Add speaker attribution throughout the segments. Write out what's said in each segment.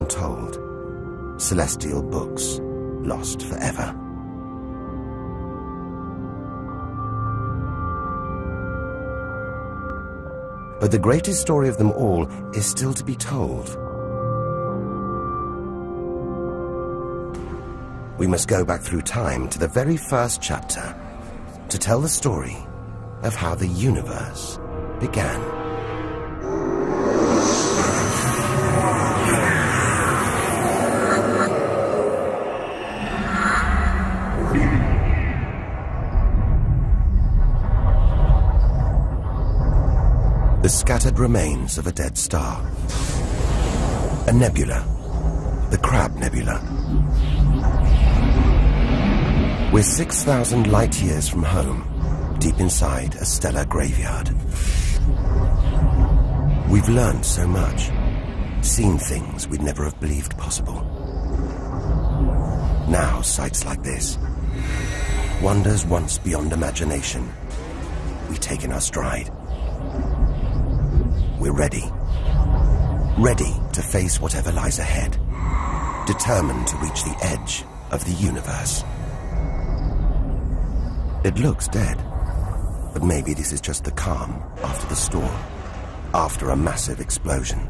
Speaker 1: untold. Celestial books lost forever. But the greatest story of them all is still to be told. We must go back through time to the very first chapter to tell the story of how the universe began. The scattered remains of a dead star. A nebula, the Crab Nebula. We're 6,000 light years from home, deep inside a stellar graveyard. We've learned so much, seen things we'd never have believed possible. Now, sights like this, wonders once beyond imagination, we take in our stride. We're ready. Ready to face whatever lies ahead. Determined to reach the edge of the universe. It looks dead, but maybe this is just the calm after the storm. After a massive explosion.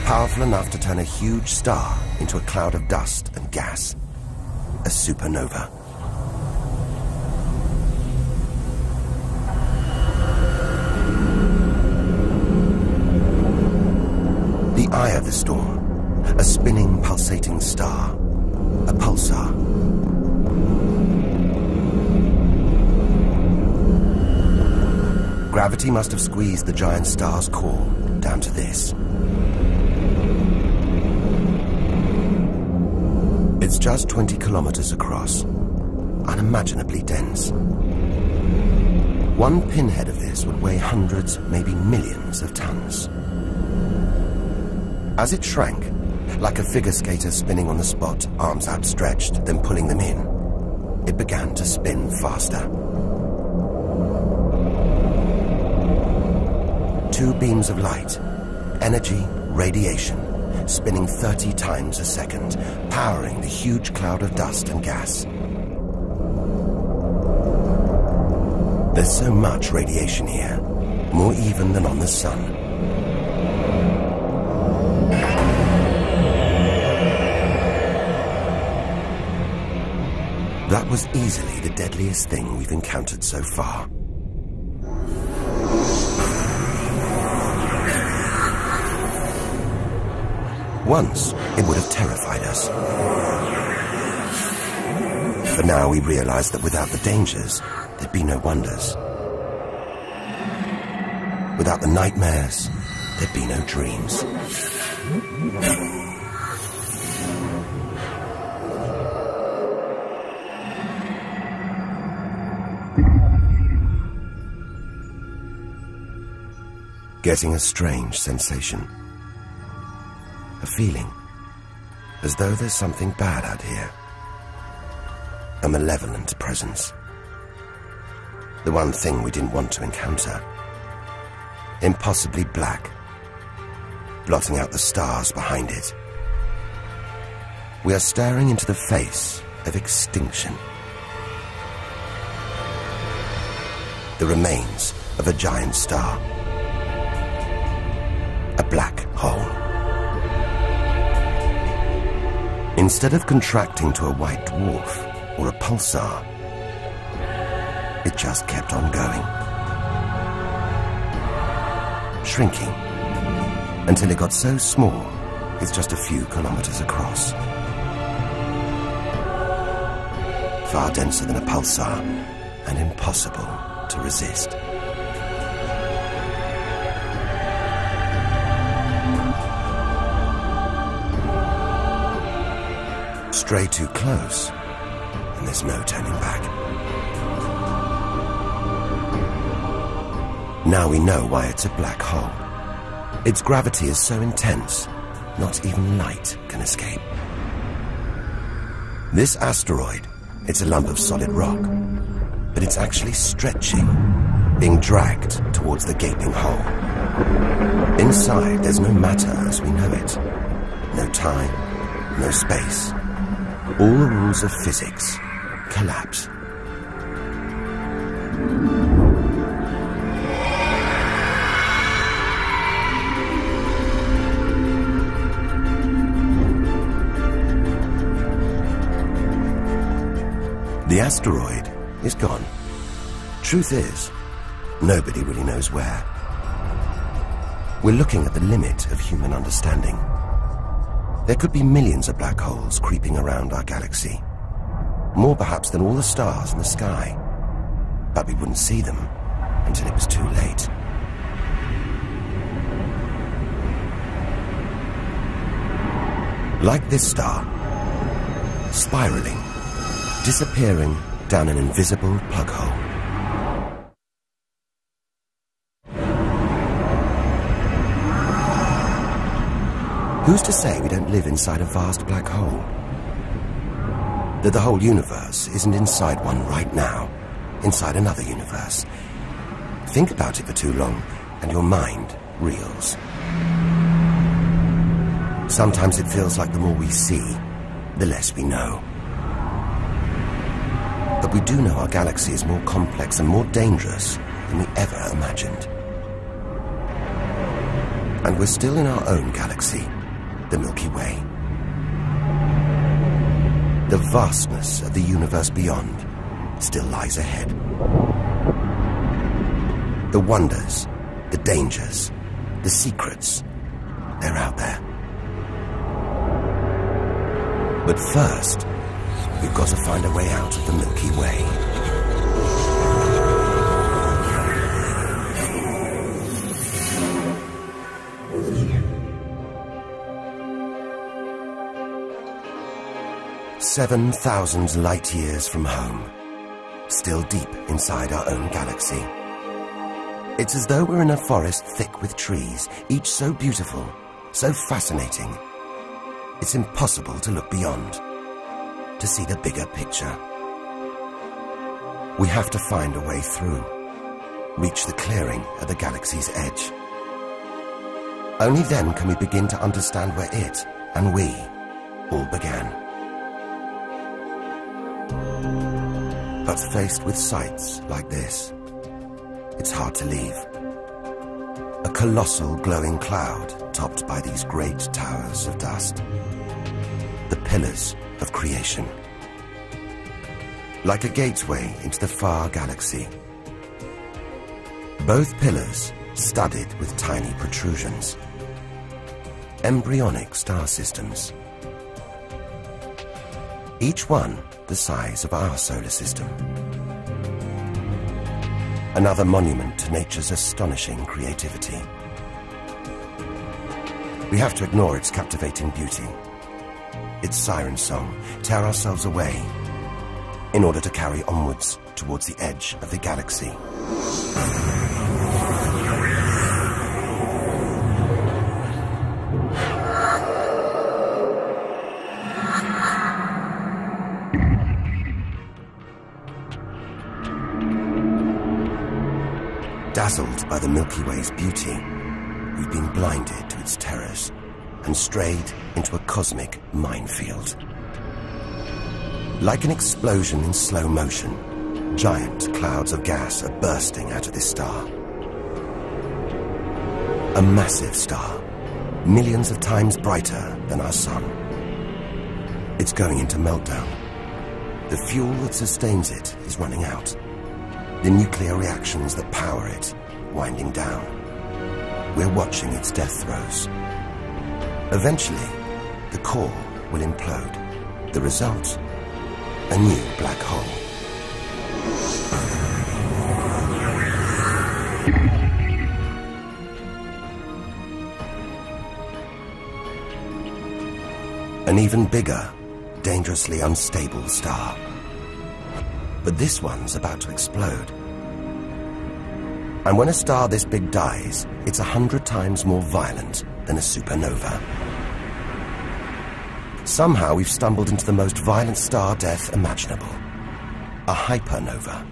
Speaker 1: Powerful enough to turn a huge star into a cloud of dust and gas. A supernova. The eye of the storm, a spinning, pulsating star, a pulsar. Gravity must have squeezed the giant star's core down to this. It's just 20 kilometers across, unimaginably dense. One pinhead of this would weigh hundreds, maybe millions of tons. As it shrank, like a figure skater spinning on the spot, arms outstretched, then pulling them in, it began to spin faster. 2 beams of light, energy, radiation, spinning 30 times a second, powering the huge cloud of dust and gas. There's so much radiation here, more even than on the sun. That was easily the deadliest thing we've encountered so far. Once, it would have terrified us. But now we realize that without the dangers, there'd be no wonders. Without the nightmares, there'd be no dreams. Getting a strange sensation. A feeling, as though there's something bad out here. A malevolent presence. The one thing we didn't want to encounter. Impossibly black, blotting out the stars behind it. We are staring into the face of extinction. The remains of a giant star. A black hole. Instead of contracting to a white dwarf or a pulsar, it just kept on going. Shrinking until it got so small it's just a few kilometers across. Far denser than a pulsar and impossible to resist. Stray too close, and there's no turning back. Now we know why it's a black hole. Its gravity is so intense, not even light can escape. This asteroid, it's a lump of solid rock, but it's actually stretching, being dragged towards the gaping hole. Inside, there's no matter as we know it. No time, no space. All the rules of physics collapse. The asteroid is gone. Truth is, nobody really knows where. We're looking at the limit of human understanding. There could be millions of black holes creeping around our galaxy. More perhaps than all the stars in the sky. But we wouldn't see them until it was too late. Like this star, spiraling, disappearing down an invisible plug hole. Who's to say we don't live inside a vast black hole? That the whole universe isn't inside one right now, inside another universe. Think about it for too long, and your mind reels. Sometimes it feels like the more we see, the less we know. But we do know our galaxy is more complex and more dangerous than we ever imagined. And we're still in our own galaxy, the Milky Way. The vastness of the universe beyond still lies ahead. The wonders, the dangers, the secrets, they're out there. But first, we've got to find a way out of the Milky Way. "7,000 light years from home, still deep inside our own galaxy. It's as though we're in a forest thick with trees, each so beautiful, so fascinating. It's impossible to look beyond, to see the bigger picture. We have to find a way through, reach the clearing at the galaxy's edge. Only then can we begin to understand where it and we all began. But faced with sights like this, it's hard to leave. A colossal glowing cloud topped by these great towers of dust. The pillars of creation. Like a gateway into the far galaxy. Both pillars studded with tiny protrusions. Embryonic star systems. Each one the size of our solar system. Another monument to nature's astonishing creativity. We have to ignore its captivating beauty, its siren song, tear ourselves away, in order to carry onwards towards the edge of the galaxy. Dazzled by the Milky Way's beauty, we've been blinded to its terrors and strayed into a cosmic minefield. Like an explosion in slow motion, giant clouds of gas are bursting out of this star. A massive star, millions of times brighter than our sun. It's going into meltdown. The fuel that sustains it is running out. The nuclear reactions that power it winding down. We're watching its death throes. Eventually, the core will implode. The result, a new black hole. An even bigger, dangerously unstable star. But this one's about to explode. And when a star this big dies, it's 100 times more violent than a supernova. Somehow we've stumbled into the most violent star death imaginable. A hypernova.